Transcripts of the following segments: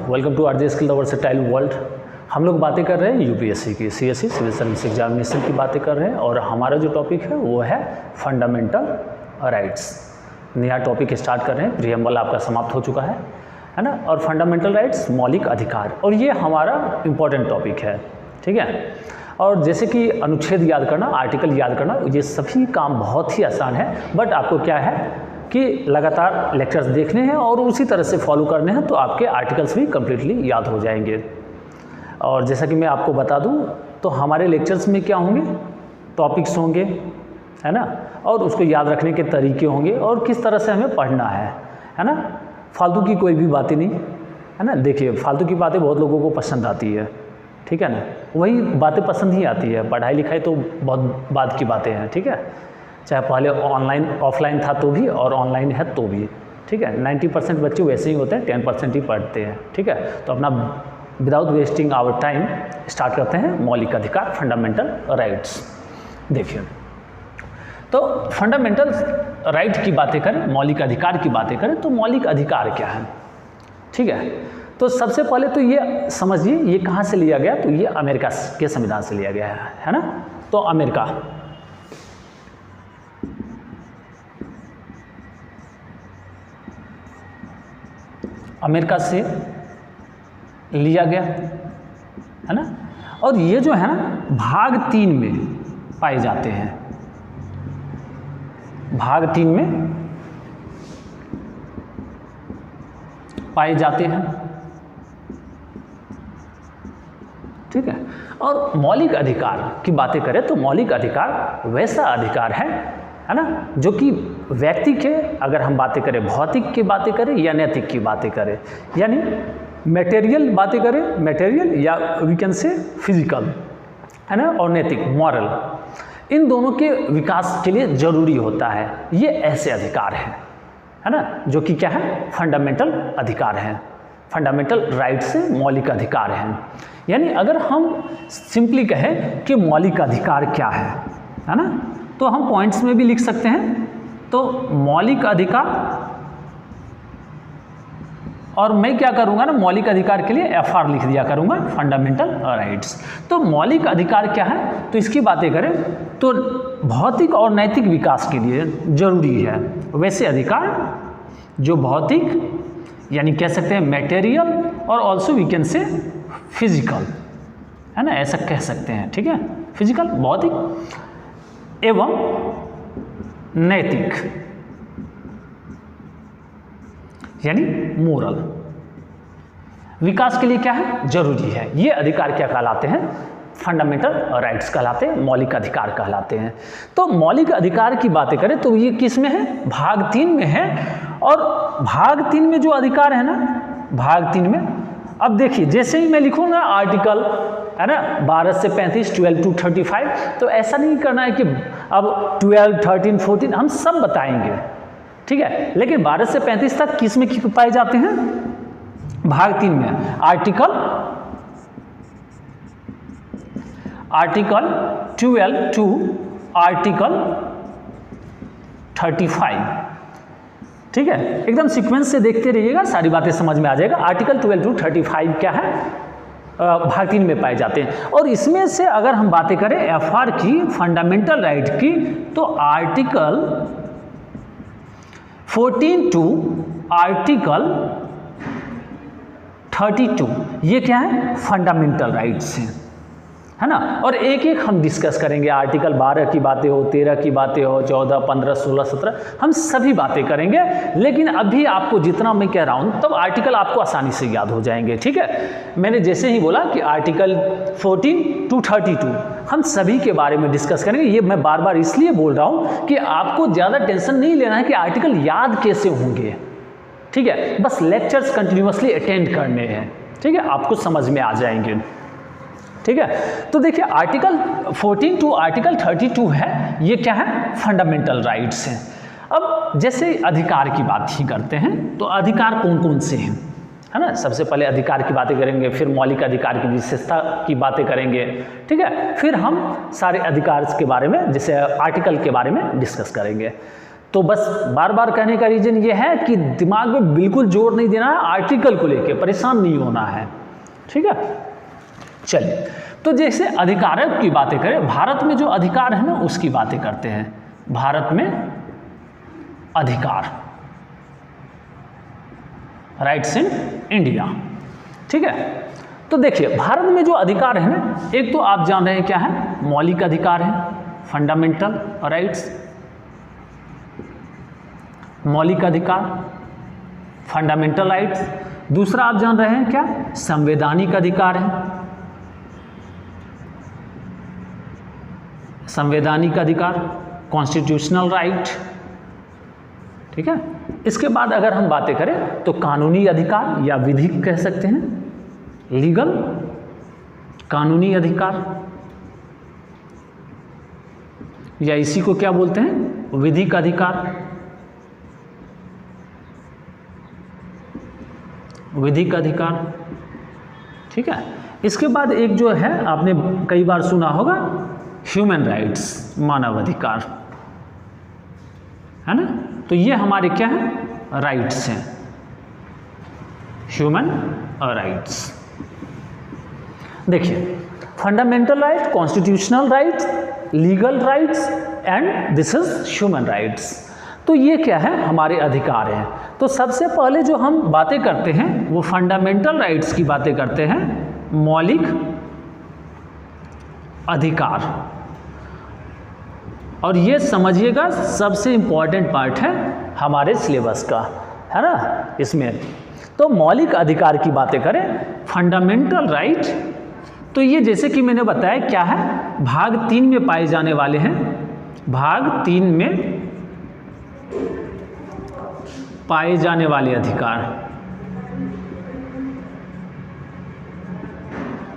Welcome to RJ skill versatile world. हम लोग बातें कर रहे हैं यूपीएससी की, सीएससी सिविल सर्विस एग्जामिनेशन की बातें कर रहे हैं और हमारा जो टॉपिक है वो है फंडामेंटल राइट्स। नया टॉपिक स्टार्ट कर रहे हैं, प्रीएम्बल आपका समाप्त हो चुका है ना। और फंडामेंटल राइट्स मौलिक अधिकार, और ये हमारा इम्पॉर्टेंट टॉपिक है, ठीक है। और जैसे कि अनुच्छेद याद करना, आर्टिकल याद करना, ये सभी काम बहुत ही आसान है, बट आपको क्या है कि लगातार लेक्चर्स देखने हैं और उसी तरह से फॉलो करने हैं, तो आपके आर्टिकल्स भी कम्प्लीटली याद हो जाएंगे। और जैसा कि मैं आपको बता दूं, तो हमारे लेक्चर्स में क्या होंगे, टॉपिक्स होंगे, है ना, और उसको याद रखने के तरीके होंगे और किस तरह से हमें पढ़ना है ना। फालतू की कोई भी बातें नहीं, है ना। देखिए, फालतू की बातें बहुत लोगों को पसंद आती है, ठीक है ना, वही बातें पसंद ही आती है। पढ़ाई लिखाई तो बहुत बाद की बातें हैं, ठीक है, चाहे पहले ऑनलाइन ऑफलाइन था तो भी और ऑनलाइन है तो भी, ठीक है। 90% बच्चे वैसे ही होते हैं, 10% ही पढ़ते हैं, ठीक है। तो अपना without wasting our time start करते हैं मौलिक अधिकार, फंडामेंटल राइट्स। देखिए, तो फंडामेंटल राइट की बातें करें, मौलिक अधिकार की बातें करें, तो मौलिक अधिकार क्या है, ठीक है। तो सबसे पहले तो ये समझिए, ये कहाँ से लिया गया, तो ये अमेरिका के संविधान से लिया गया है ना। तो अमेरिका से लिया गया है ना। और ये जो है ना भाग 3 में पाए जाते हैं, भाग 3 में पाए जाते हैं, ठीक है। और मौलिक अधिकार की बातें करें तो मौलिक अधिकार वैसा अधिकार है ना, जो कि व्यक्ति के, अगर हम बातें करें भौतिक की बातें करें या नैतिक की बातें करें, यानी मटेरियल बातें करें, मटेरियल या वी कैन से फिजिकल, है ना, और नैतिक मॉरल, इन दोनों के विकास के लिए जरूरी होता है। ये ऐसे अधिकार है ना, जो कि क्या है, फंडामेंटल अधिकार हैं, फंडामेंटल राइट से मौलिक अधिकार हैं। यानी अगर हम सिंपली कहें कि मौलिक अधिकार क्या है ना, तो हम पॉइंट्स में भी लिख सकते हैं। तो मौलिक अधिकार, और मैं क्या करूंगा ना, मौलिक अधिकार के लिए FR लिख दिया करूंगा, फंडामेंटल राइट्स। तो मौलिक अधिकार क्या है, तो इसकी बातें करें तो भौतिक और नैतिक विकास के लिए जरूरी है वैसे अधिकार जो भौतिक, यानी कह सकते हैं मटेरियल, और also we can say physical, है ना, ऐसा कह सकते हैं, ठीक है। फिजिकल, भौतिक एवं नैतिक, यानी मोरल विकास के लिए क्या है, जरूरी है। ये अधिकार क्या कहलाते हैं, फंडामेंटल राइट्स कहलाते हैं, मौलिक अधिकार कहलाते हैं। तो मौलिक अधिकार की बातें करें तो ये किस में है, भाग 3 में है। और भाग 3 में जो अधिकार है ना, भाग 3 में, अब देखिए जैसे ही मैं लिखूंगा आर्टिकल, है ना, 12 से 35, 12 to 35, तो ऐसा नहीं करना है कि अब 12, 13, 14 हम सब बताएंगे, ठीक है। लेकिन 12 से 35 तक किस में पाए जाते हैं, भाग 3 में, आर्टिकल 12 to आर्टिकल 35, ठीक है। एकदम सीक्वेंस से देखते रहिएगा, सारी बातें समझ में आ जाएगा। आर्टिकल 12 to 35 क्या है, भाग 3 में पाए जाते हैं। और इसमें से अगर हम बातें करें FR की, फंडामेंटल राइट की, तो आर्टिकल 14 टू आर्टिकल 32, ये क्या है, फंडामेंटल राइट्स हैं, है ना। और एक एक हम डिस्कस करेंगे, आर्टिकल 12 की बातें हो, 13 की बातें हो, 14, 15, 16, 17, हम सभी बातें करेंगे। लेकिन अभी आपको जितना मैं कह रहा हूँ, तब आर्टिकल आपको आसानी से याद हो जाएंगे, ठीक है। मैंने जैसे ही बोला कि आर्टिकल 14 to 32 हम सभी के बारे में डिस्कस करेंगे। ये मैं बार बार इसलिए बोल रहा हूँ कि आपको ज़्यादा टेंशन नहीं लेना है कि आर्टिकल याद कैसे होंगे, ठीक है। बस लेक्चर्स कंटिन्यूअसली अटेंड करने हैं, ठीक है, आपको समझ में आ जाएंगे, ठीक है। तो देखिए, आर्टिकल 14 टू आर्टिकल 32 है, ये क्या है, फंडामेंटल राइट्स हैं। अब जैसे अधिकार की बात ही करते हैं, तो अधिकार कौन कौन से हैं, है ना। सबसे पहले अधिकार की बातें करेंगे, फिर मौलिक अधिकार की विशेषता की बातें करेंगे, ठीक है। फिर हम सारे अधिकार के बारे में, जैसे आर्टिकल के बारे में डिस्कस करेंगे। तो बस बार बार कहने का रीजन ये है कि दिमाग में बिल्कुल जोर नहीं देना है, आर्टिकल को लेके परेशान नहीं होना है, ठीक है। चलिए, तो जैसे अधिकार की बातें करें, भारत में जो अधिकार है ना उसकी बातें करते हैं। भारत में अधिकार, राइट्स इन इंडिया, ठीक है। तो देखिए भारत में जो अधिकार है ना, एक तो आप जान रहे हैं क्या है, मौलिक अधिकार है, फंडामेंटल राइट्स, मौलिक अधिकार, फंडामेंटल राइट्स। दूसरा आप जान रहे हैं क्या, संवैधानिक अधिकार है, संवैधानिक अधिकार, कॉन्स्टिट्यूशनल राइट, ठीक है। इसके बाद अगर हम बातें करें तो कानूनी अधिकार या विधिक कह सकते हैं, लीगल, कानूनी अधिकार, या इसी को क्या बोलते हैं, विधिक अधिकार, विधिक अधिकार, ठीक है। इसके बाद एक जो है आपने कई बार सुना होगा, ह्यूमन राइट्स, मानव अधिकार, है ना। तो ये हमारे क्या है, राइट्स हैं, ह्यूमन राइट्स। देखिए fundamental right, constitutional rights, legal rights and this is human rights. तो ये क्या है, हमारे अधिकार हैं। तो सबसे पहले जो हम बातें करते हैं वो फंडामेंटल राइट्स की बातें करते हैं, मौलिक अधिकार। और ये समझिएगा सबसे इंपॉर्टेंट पार्ट है हमारे सिलेबस का, है ना इसमें। तो मौलिक अधिकार की बातें करें, फंडामेंटल राइट, तो ये जैसे कि मैंने बताया क्या है, भाग 3 में पाए जाने वाले हैं, भाग 3 में पाए जाने वाले अधिकार।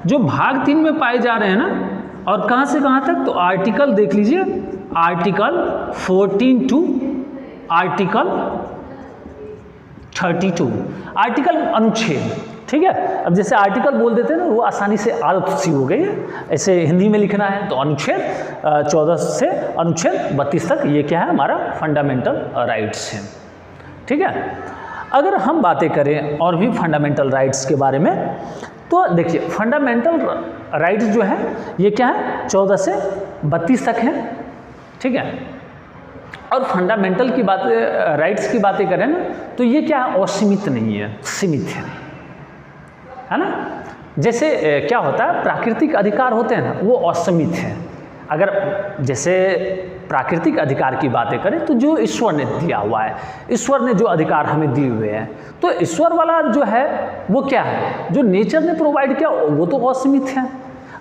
जो भाग 3 में पाए जा रहे हैं ना, और कहां से कहां तक, तो आर्टिकल देख लीजिए, आर्टिकल 14 टू आर्टिकल 32, आर्टिकल अनुच्छेद, ठीक है। अब जैसे आर्टिकल बोल देते हैं ना, वो आसानी से आदत सी हो गई है, ऐसे हिंदी में लिखना है तो अनुच्छेद 14 से अनुच्छेद 32 तक, ये क्या है, हमारा फंडामेंटल राइट्स हैं, ठीक है। अगर हम बातें करें और भी फंडामेंटल राइट्स के बारे में, तो देखिए फंडामेंटल राइट्स जो है ये क्या है, 14 से 32 तक है, ठीक है। और फंडामेंटल की बात, राइट्स की बातें करें ना, तो ये क्या है, असीमित नहीं है, सीमित है ना। जैसे क्या होता है, प्राकृतिक अधिकार होते हैं ना, वो असीमित हैं। अगर जैसे प्राकृतिक अधिकार की बातें करें तो जो ईश्वर ने दिया हुआ है, ईश्वर ने जो अधिकार हमें दिए हुए हैं, तो ईश्वर वाला जो है वो क्या है, जो नेचर ने प्रोवाइड किया वो तो असीमित है।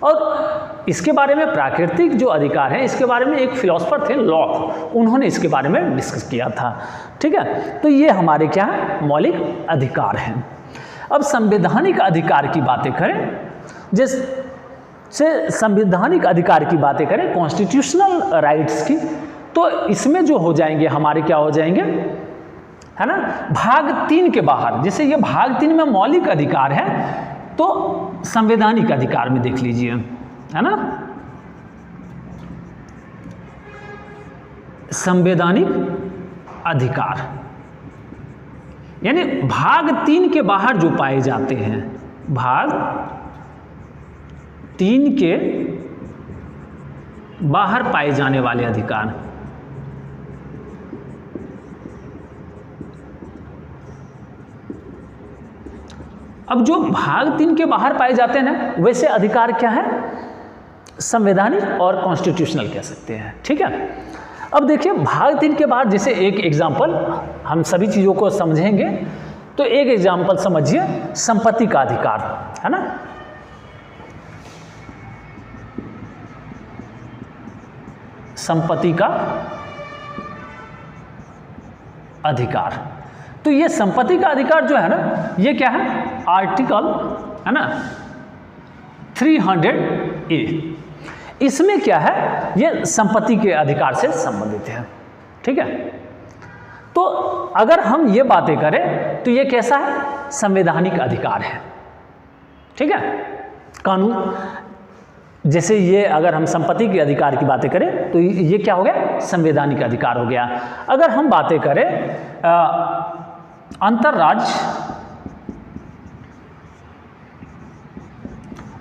और इसके बारे में प्राकृतिक जो अधिकार है, इसके बारे में एक फिलोसफर थे लॉक, उन्होंने इसके बारे में डिस्कस किया था, ठीक है। तो ये हमारे क्या है, मौलिक अधिकार हैं। अब संवैधानिक अधिकार की बातें करें, जैसे संवैधानिक अधिकार की बातें करें, कॉन्स्टिट्यूशनल राइट्स की, तो इसमें जो हो जाएंगे हमारे क्या हो जाएंगे, है ना, भाग 3 के बाहर। जैसे ये भाग 3 में मौलिक अधिकार है, तो संवैधानिक अधिकार में देख लीजिए, है ना, संवैधानिक अधिकार, यानी भाग 3 के बाहर जो पाए जाते हैं, भाग 3 के बाहर पाए जाने वाले अधिकार। अब जो भाग 3 के बाहर पाए जाते हैं ना, वैसे अधिकार क्या है, संवैधानिक और कॉन्स्टिट्यूशनल कह सकते हैं, ठीक है। अब देखिए भाग 3 के बाद, जैसे एक एग्जाम्पल, हम सभी चीज़ों को समझेंगे, तो एक एग्जाम्पल समझिए, संपत्ति का अधिकार, है ना। संपत्ति का अधिकार, तो ये संपत्ति का अधिकार जो है ना, ये क्या है, आर्टिकल, है ना, 300A, इसमें क्या है, ये संपत्ति के अधिकार से संबंधित है, ठीक है। तो अगर हम ये बातें करें तो ये कैसा है, संवैधानिक अधिकार है, ठीक है। कानून, जैसे ये अगर हम संपत्ति के अधिकार की बातें करें तो ये क्या हो गया, संवैधानिक अधिकार हो गया। अगर हम बातें करें अंतरराज्य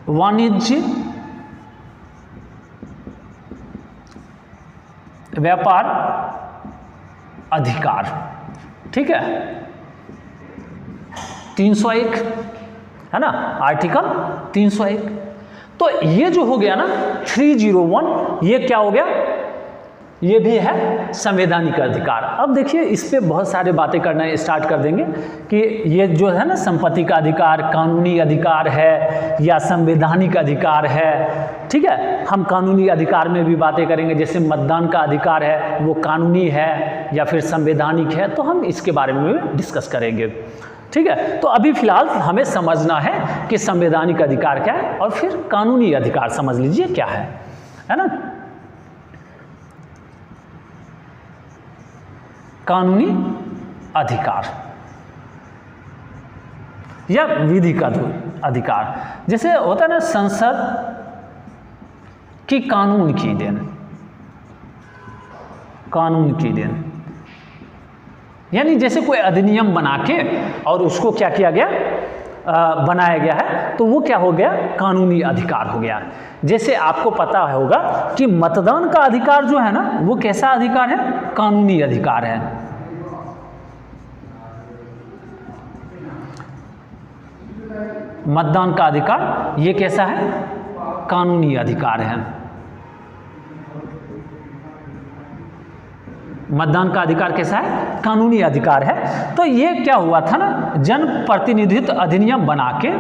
वाणिज्य व्यापार अधिकार, ठीक है, 301 है ना, आर्टिकल 301। तो ये जो हो गया ना 301, ये क्या हो गया, ये भी है संवैधानिक अधिकार। अब देखिए इस पे बहुत सारे बातें करना स्टार्ट कर देंगे कि ये जो है ना संपत्ति का अधिकार कानूनी अधिकार है या संवैधानिक अधिकार है, ठीक है। हम कानूनी अधिकार में भी बातें करेंगे, जैसे मतदान का अधिकार है वो कानूनी है या फिर संवैधानिक है, तो हम इसके बारे में भी डिस्कस करेंगे, ठीक है। तो अभी फिलहाल हमें समझना है कि संवैधानिक अधिकार क्या है और फिर कानूनी अधिकार समझ लीजिए क्या है ना। कानूनी अधिकार या विधिक अधिकार, जैसे होता है ना संसद की कानून की देन, कानून की देन, यानी जैसे कोई अधिनियम बना के और उसको क्या किया गया, बनाया गया है, तो वो क्या हो गया, कानूनी अधिकार हो गया। जैसे आपको पता होगा कि मतदान का अधिकार जो है ना वो कैसा अधिकार है, कानूनी अधिकार है। मतदान का अधिकार ये कैसा है, कानूनी अधिकार है। मतदान का अधिकार कैसा है, कानूनी अधिकार है। तो ये क्या हुआ था ना, जन प्रतिनिधित्व अधिनियम बना के,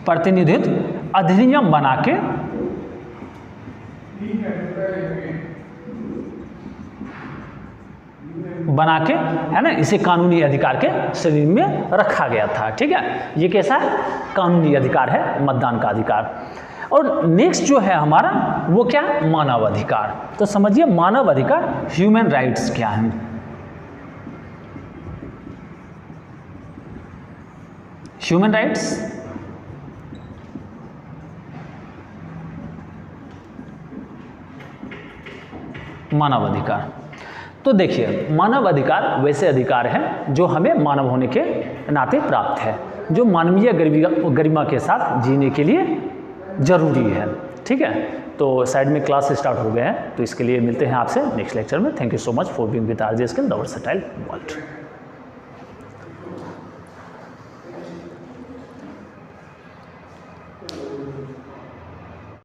प्रतिनिधित्व अधिनियम बना के है ना, इसे कानूनी अधिकार के श्रेणी में रखा गया था, ठीक है। ये कैसा है, कानूनी अधिकार है मतदान का अधिकार। और नेक्स्ट जो है हमारा वो क्या, मानव अधिकार। तो समझिए मानव अधिकार, ह्यूमन राइट्स क्या हैं। ह्यूमन राइट्स, मानव अधिकार। तो देखिए मानव अधिकार वैसे अधिकार हैं जो हमें मानव होने के नाते प्राप्त है, जो मानवीय गरिमा के साथ जीने के लिए जरूरी है, ठीक है। तो साइड में क्लास स्टार्ट हो गए हैं, तो इसके लिए मिलते हैं आपसे नेक्स्ट लेक्चर में। Thank you so much for being with RJ skill the versatile world.